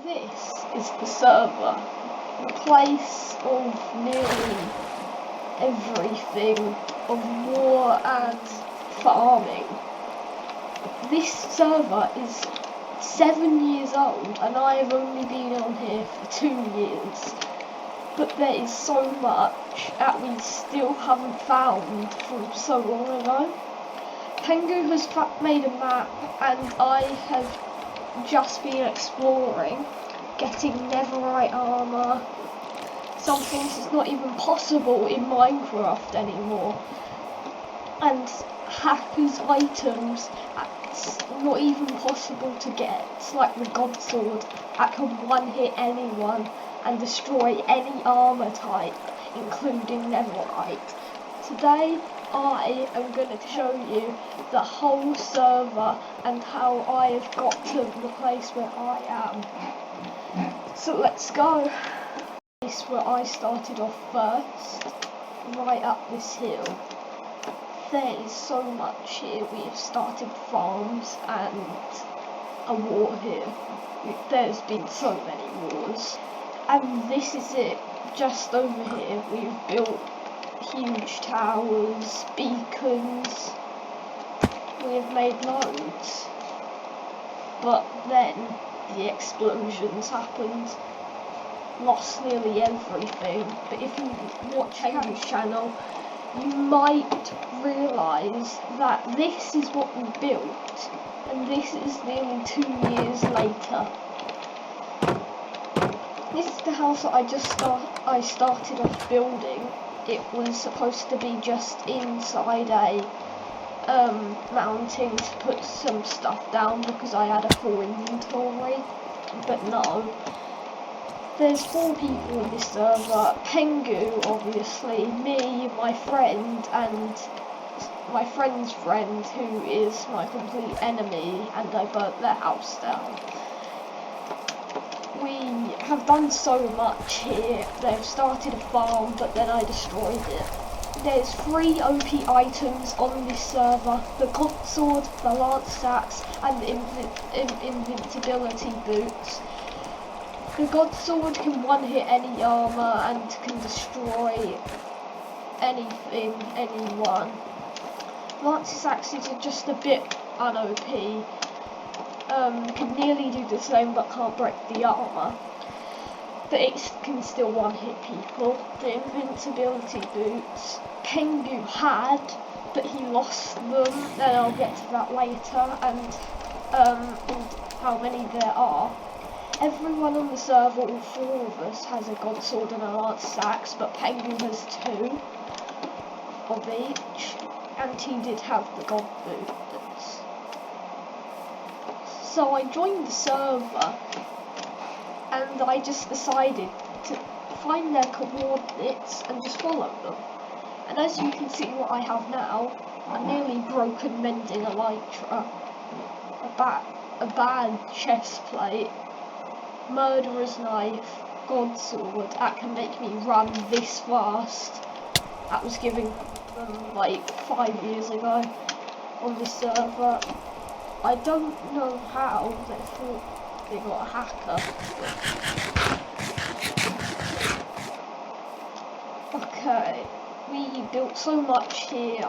This is the server, the place of nearly everything of war and farming. This server is 7 years old and I have only been on here for 2 years. But there is so much that we still haven't found from so long ago. Pengu has made a map and I have just been exploring, getting netherite armor, some things that's not even possible in Minecraft anymore, and hackers' items that's not even possible to get, like the God Sword that can one-hit anyone and destroy any armor type, including netherite. Today I am going to show you the whole server and how I have got to the place where I am. So let's go. This is where I started off first, right up this hill. There is so much here. We have started farms and a war here. There's been so many wars. And this is it. Just over here we've built huge towers, beacons, we have made loads. But then the explosions happened, lost nearly everything. But if you watch Pengu's channel, you might realise that this is what we built, and this is nearly 2 years later. This is the house that I started off building. It was supposed to be just inside a mountain to put some stuff down because I had a full inventory, but no. There's 4 people in this server: Pengu, obviously, me, my friend, and my friend's friend, who is my complete enemy, and I burnt their house down. We have done so much here. They've started a farm, but then I destroyed it. There's 3 OP items on this server: the God Sword, the Lance Axe, and the invincibility boots. The God Sword can one-hit any armor and can destroy anything, anyone. Lance's axes are just a bit un-OP. Can nearly do the same but can't break the armor. But it can still one-hit people. The invincibility boots, Pengu had, but he lost them, and I'll get to that later, and how many there are. Everyone on the server, all 4 of us, has a God Sword and a Lance Axe, but Pengu has 2 of each, and he did have the God Boots. So I joined the server, and I just decided to find their coordinates and just follow them. And as you can see what I have now, a nearly broken mending elytra, a bad chest plate, murderer's knife, God Sword that can make me run this fast. That was given them like 5 years ago on this server. I don't know how, they thought they got a hacker. Okay, we built so much here.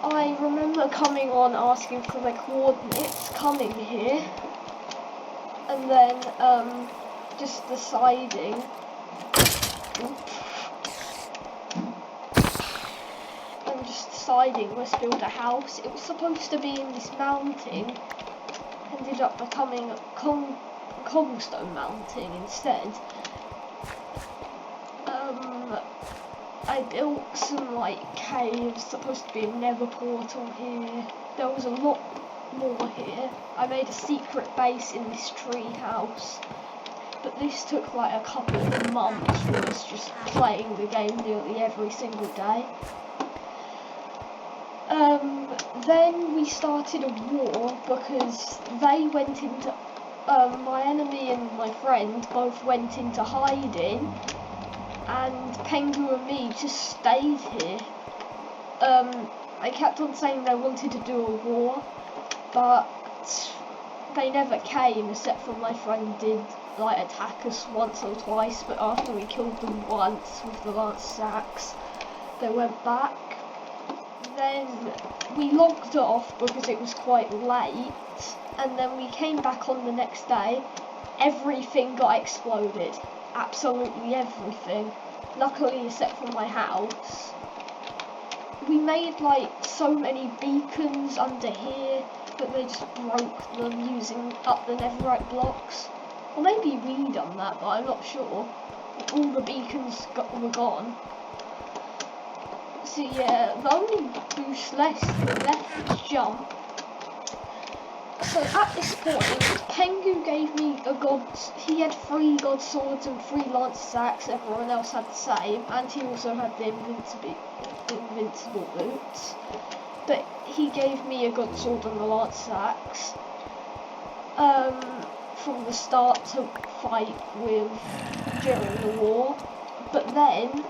I remember coming on asking for the coordinates, coming here, and then just deciding let's build a house. It was supposed to be in this mountain, ended up becoming a Kongstone mountain instead. I built some like caves, supposed to be a nether portal here. There was a lot more here. I made a secret base in this tree house, but this took like a couple of months for us just playing the game nearly every single day. Then we started a war because they went into, my enemy and my friend both went into hiding, and Pengu and me just stayed here. They kept on saying they wanted to do a war, but they never came, except for my friend did like attack us once or twice, but after we killed them once with the Lance axe, they went back. Then we logged off because it was quite late, and then we came back on the next day. Everything got exploded. Absolutely everything. Luckily, except for my house. We made like so many beacons under here, but they just broke them using up the netherite blocks. Or maybe we done that, but I'm not sure. All the beacons were gone. So yeah, the only boost left is jump. So at this point, Pengu gave me he had 3 god swords and 3 lance axes, everyone else had the same, and he also had the invincible boots. But he gave me a god sword and a lance axe from the start to fight with during the war. But then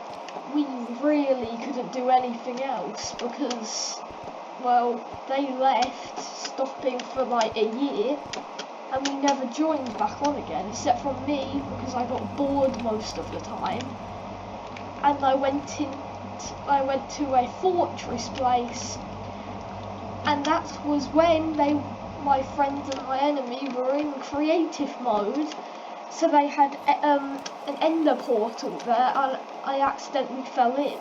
we really couldn't do anything else because, well, they left, stopping for like a year, and we never joined back on again, except for me, because I got bored most of the time, and I went to a fortress place, and that was when my friend and my enemy were in creative mode, so they had an ender portal there, and I accidentally fell in.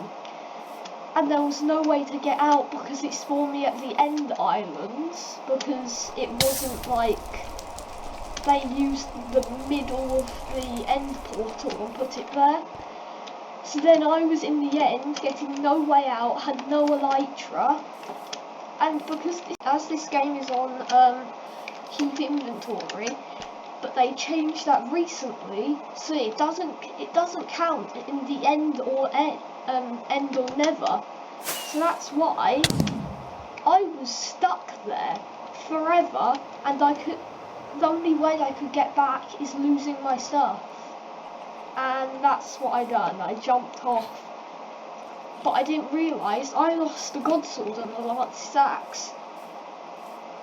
And there was no way to get out because it spawned me at the end islands, because it wasn't like they used the middle of the end portal and put it there. So then I was in the end getting no way out, had no elytra, and because as this game is on keep inventory, but they changed that recently, so it doesn't count in the end or end or never. So that's why I was stuck there forever, and the only way I could get back is losing my stuff. And that's what I done. I jumped off, but I didn't realise I lost the god sword and the lance axe.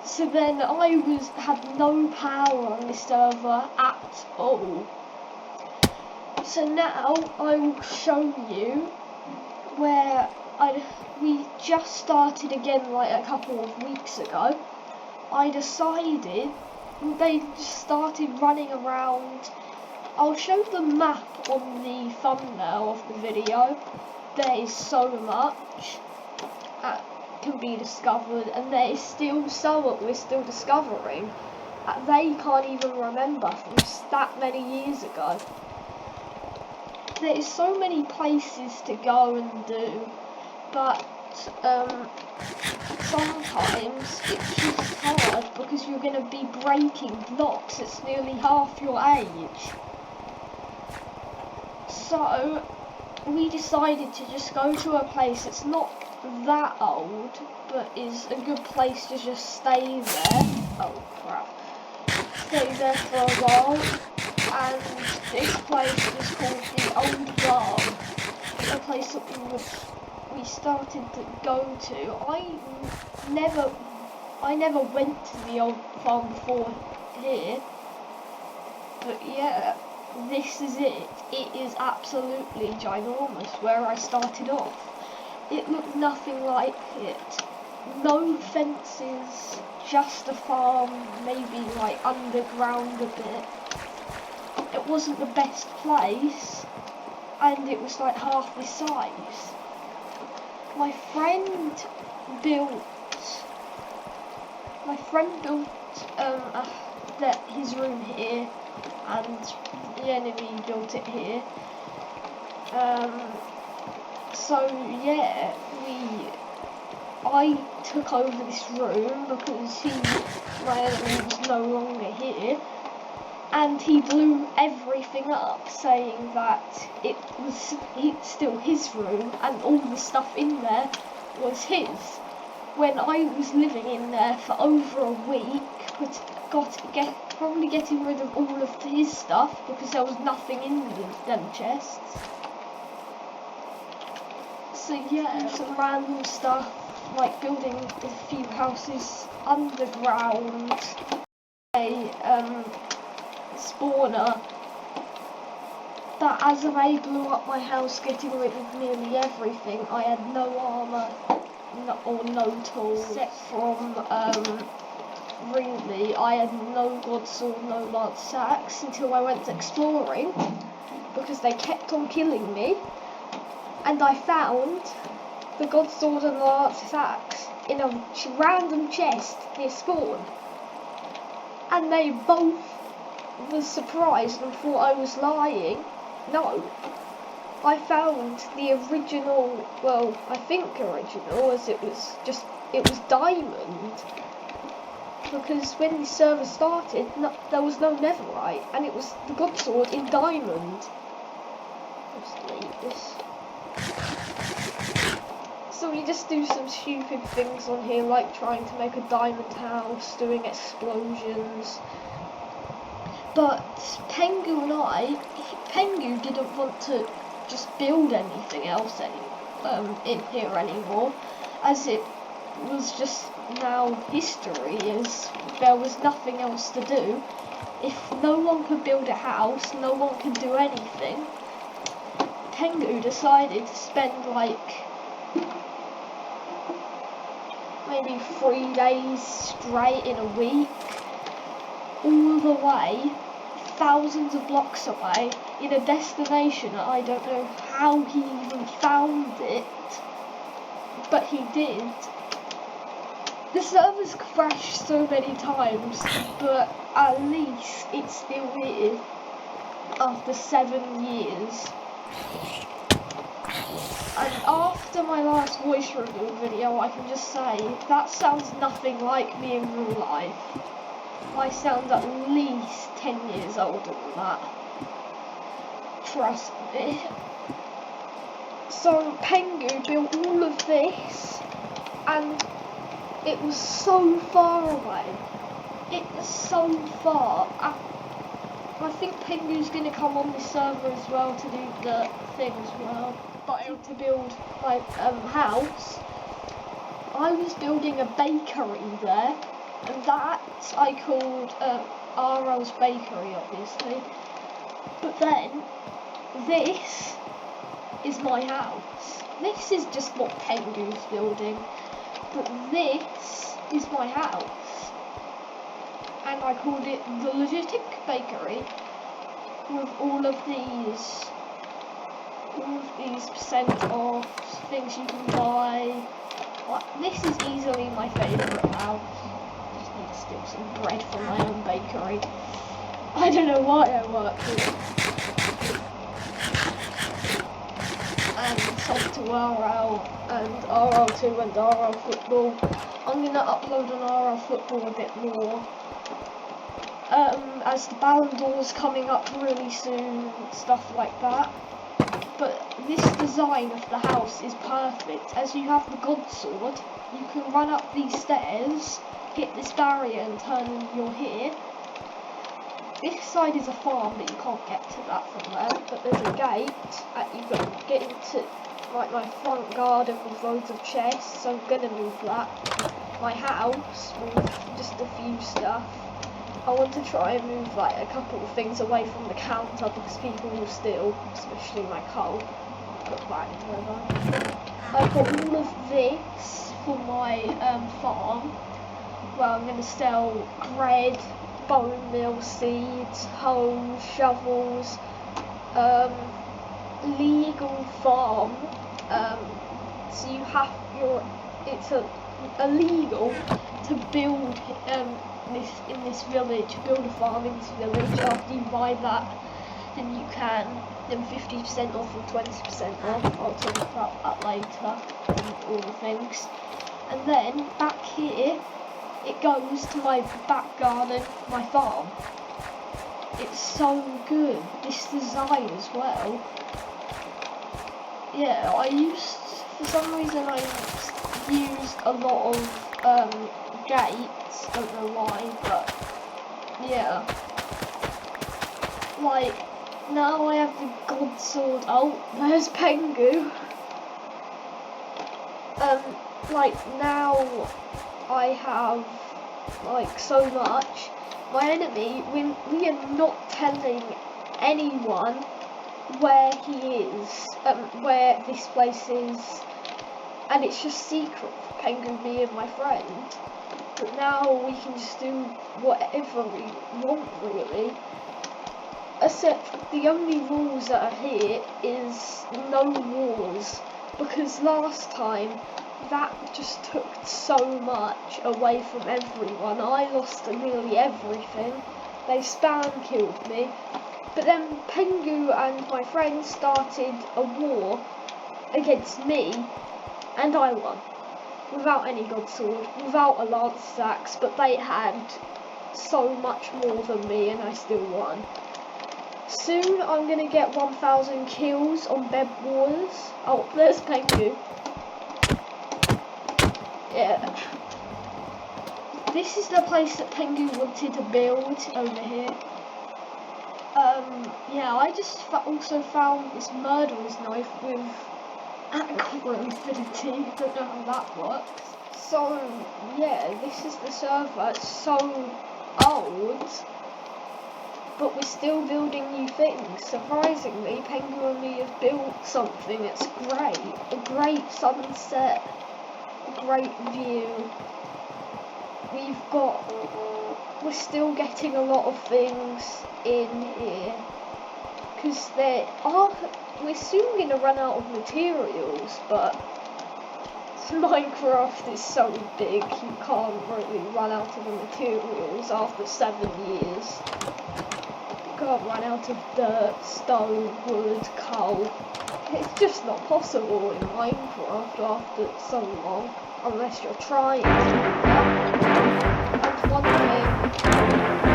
So then I had no power on this server at all. So now I will show you where we just started again like a couple of weeks ago. I decided they just started running around. I'll show the map on the thumbnail of the video. There is so much can be discovered, and there is still some that we're still discovering. They can't even remember from that many years ago. There is so many places to go and do, but sometimes it's just hard because you're going to be breaking blocks. It's nearly half your age. So we decided to just go to a place that's not that old, but is a good place to just stay there. Oh crap. Stay there for a while, and this place is called the Old Farm, a place that we started to go to. I never went to the Old Farm before here, but yeah, this is it. It is absolutely ginormous where I started off. It looked nothing like it. No fences, just a farm, maybe like underground a bit. It wasn't the best place, and it was like half the size. My friend built his room here, and the enemy built it here. So yeah, I took over this room because my enemy was no longer here, and he blew everything up, saying that it's still his room and all the stuff in there was his. When I was living in there for over a week, probably getting rid of all of his stuff because there was nothing in them chests. So yeah, some random stuff like building a few houses underground. spawner that as they blew up my house, getting rid of nearly everything, I had no armour or no tools, except from, really, I had no god sword, no lance axe until I went exploring, because they kept on killing me, and I found the god sword and the lance axe in a random chest near spawn, and they both were surprised and thought I was lying. No, I found the original, well, I think original, as it was diamond, because when the server started, there was no netherite, and it was the god sword in diamond. Let's delete this. So we just do some stupid things on here, like trying to make a diamond house, doing explosions. But Pengu and Pengu didn't want to just build anything else in here anymore, as it was just now history, as there was nothing else to do. If no one could build a house, no one could do anything, Pengu decided to spend like maybe 3 days straight in a week, all the way, thousands of blocks away, in a destination that I don't know how he even found it, but he did. The server's crashed so many times, but at least it's still here after 7 years. And after my last voice reveal video, I can just say, that sounds nothing like me in real life. I sound at least 10 years older than that. Trust me. So Pengu built all of this, and it was so far away. It was so far. I think Pengu's going to come on this server as well to do the thing as well. But to build my house, I was building a bakery there, and that I called RL's Bakery, obviously. But then, this is my house. This is just what Pengu's building, but this is my house. And I called it the Logistic Bakery, with all of these percent off, things you can buy. This is easily my favourite house. Just need to steal some bread from my own bakery. I don't know why I work here. And it's off to RL and RL2 and RL Football. I'm going to upload on RL Football a bit more, as the Ballon d'Or's coming up really soon, stuff like that. But this design of the house is perfect, as you have the god sword, you can run up these stairs, hit this barrier and turn and you're here. This side is a farm, but you can't get to that from there, but there's a gate, and you can get into like my front garden with loads of chests, so I'm going to move that. My house with just a few stuff. I want to try and move like a couple of things away from the counter because people will steal, especially my coal. Put that in there. I've got all of this for my farm, where I'm going to sell bread, bone meal seeds, hoes, shovels, legal farm. So you have it's illegal to build in this village, build a farm in this village. After you buy that, then you can, then 50% off and 20% off. I'll talk about that later, and all the things. And then back here, it goes to my back garden, my farm. It's so good, this design as well. Yeah, for some reason I used a lot of gates, don't know why, but yeah. Like, now I have the god sword. Oh, there's Pengu. Like, now I have like so much. my enemy, we are not telling anyone where he is, where this place is, and it's just secret for Pengu, me and my friend. But now we can just do whatever we want, really. Except the only rules that are here is no wars, because last time that just took so much away from everyone. I lost nearly everything. They spam killed me. But then Pengu and my friends started a war against me, and I won. Without any god sword, without a lance axe, but they had so much more than me and I still won. Soon I'm gonna get 1,000 kills on Bed Wars. Oh, there's Pengu. Yeah. This is the place that Pengu wanted to build over here. Yeah, I just also found this murderer's knife with aqua infinity. Don't know how that works. So, yeah, this is the server. It's so old, but we're still building new things. Surprisingly, Pengu and me have built something that's great. A great sunset, a great view. We're still getting a lot of things in here, because we're soon going to run out of materials, but Minecraft is so big, you can't really run out of the materials after 7 years. You can't run out of dirt, stone, wood, coal. It's just not possible in Minecraft after so long, unless you're trying to. That's one thing